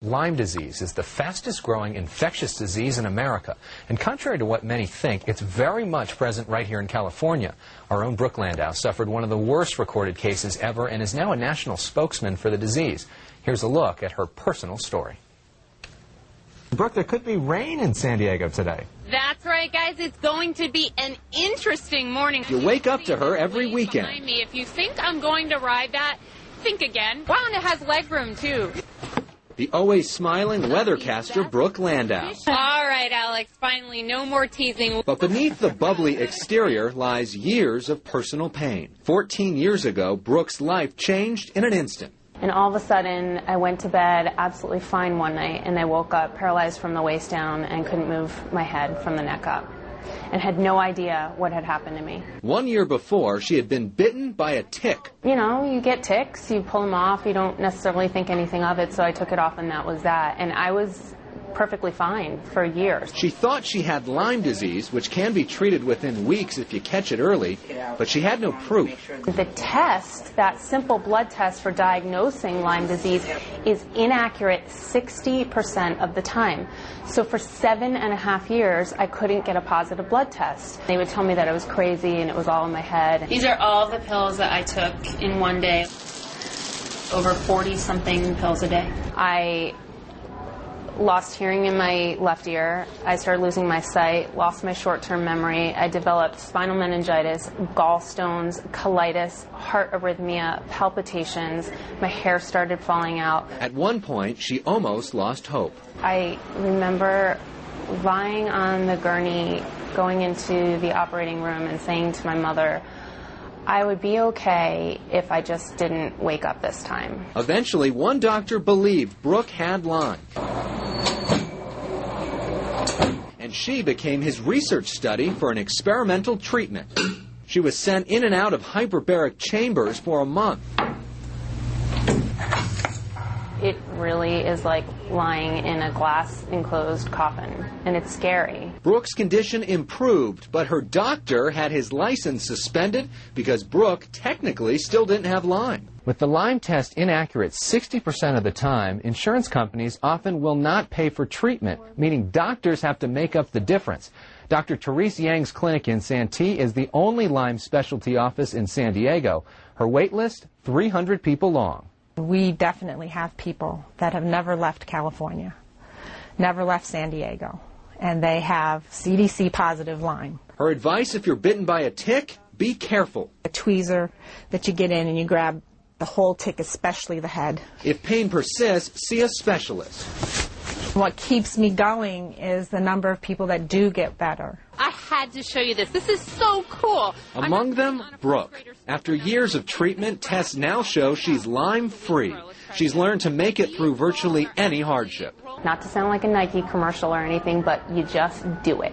Lyme disease is the fastest growing infectious disease in America, and contrary to what many think, it's very much present right here in California. Our own Brooke Landau suffered one of the worst recorded cases ever and is now a national spokesman for the disease. Here's a look at her personal story. Brooke, there could be rain in San Diego today. That's right, guys. It's going to be an interesting morning. You wake up to her every weekend. If you think I'm going to ride that, think again. Wow, and it has legroom, too. The always smiling weathercaster Brooke Landau. All right, Alex, finally, no more teasing. But beneath the bubbly exterior lies years of personal pain. 14 years ago, Brooke's life changed in an instant. And all of a sudden, I went to bed absolutely fine one night, and I woke up paralyzed from the waist down and couldn't move my head from the neck up, and had no idea what had happened to me. 1 year before, she had been bitten by a tick. You know, you get ticks, you pull them off, you don't necessarily think anything of it, so I took it off and that was that. And I was perfectly fine for years. She thought she had Lyme disease, which can be treated within weeks if you catch it early, but she had no proof. The test, that simple blood test for diagnosing Lyme disease, is inaccurate 60% of the time. So for 7.5 years, I couldn't get a positive blood test. They would tell me that I was crazy and it was all in my head. These are all the pills that I took in one day. Over 40-something pills a day. I lost hearing in my left ear. I started losing my sight, lost my short-term memory. I developed spinal meningitis, gallstones, colitis, heart arrhythmia, palpitations. My hair started falling out. At one point, she almost lost hope. I remember lying on the gurney, going into the operating room and saying to my mother, I would be okay if I just didn't wake up this time. Eventually, one doctor believed Brooke had Lyme, and she became his research study for an experimental treatment. She was sent in and out of hyperbaric chambers for a month. It really is like lying in a glass-enclosed coffin, and it's scary. Brooke's condition improved, but her doctor had his license suspended because Brooke technically still didn't have Lyme. With the Lyme test inaccurate 60% of the time, insurance companies often will not pay for treatment, meaning doctors have to make up the difference. Dr. Therese Yang's clinic in Santee is the only Lyme specialty office in San Diego. Her wait list, 300 people long. We definitely have people that have never left California, never left San Diego, and they have CDC positive Lyme. Her advice: if you're bitten by a tick, be careful. A tweezer that you get in and you grab the whole tick, especially the head. If pain persists, see a specialist. What keeps me going is the number of people that do get better. I had to show you this. This is so cool. Among them, Brooke. After years of treatment, tests now show she's Lyme-free. She's learned to make it through virtually any hardship. Not to sound like a Nike commercial or anything, but you just do it.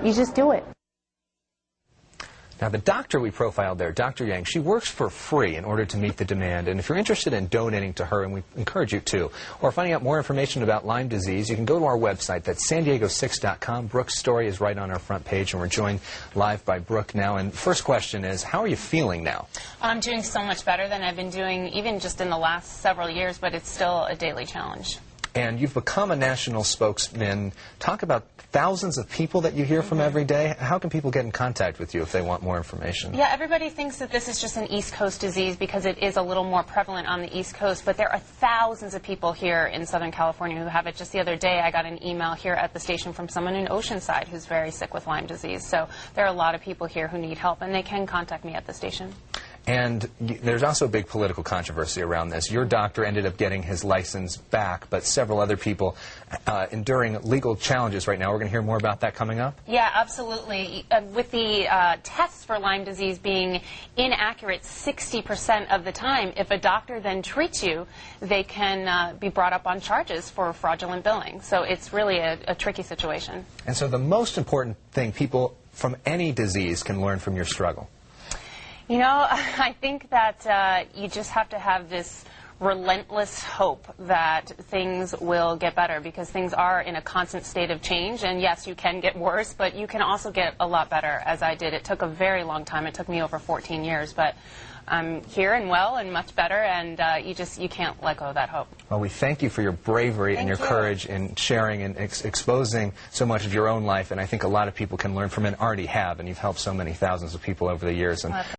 You just do it. Now, the doctor we profiled there, Dr. Yang, she works for free in order to meet the demand. And if you're interested in donating to her, and we encourage you to, or finding out more information about Lyme disease, you can go to our website. That's sandiego6.com. Brooke's story is right on our front page, and we're joined live by Brooke now. And first question is, how are you feeling now? I'm doing so much better than I've been doing even just in the last several years, but it's still a daily challenge. And you've become a national spokesman. Talk about thousands of people that you hear from every day. How can people get in contact with you if they want more information? Yeah, everybody thinks that this is just an East Coast disease because it is a little more prevalent on the East Coast, but there are thousands of people here in Southern California who have it. Just the other day, I got an email here at the station from someone in Oceanside who's very sick with Lyme disease. So there are a lot of people here who need help, and they can contact me at the station. And there's also a big political controversy around this. Your doctor ended up getting his license back, but several other people enduring legal challenges right now. We're going to hear more about that coming up? Yeah, absolutely. With the tests for Lyme disease being inaccurate 60% of the time, if a doctor then treats you, they can be brought up on charges for fraudulent billing. So it's really a tricky situation. And so the most important thing people from any disease can learn from your struggle? You know, I think that you just have to have this relentless hope that things will get better, because things are in a constant state of change. And yes, you can get worse, but you can also get a lot better, as I did. It took a very long time. It took me over 14 years, but I'm here and well and much better, and you can't let go of that hope. Well, we thank you for your bravery and your courage in sharing and exposing so much of your own life, and I think a lot of people can learn from it and already have, and you've helped so many thousands of people over the years. And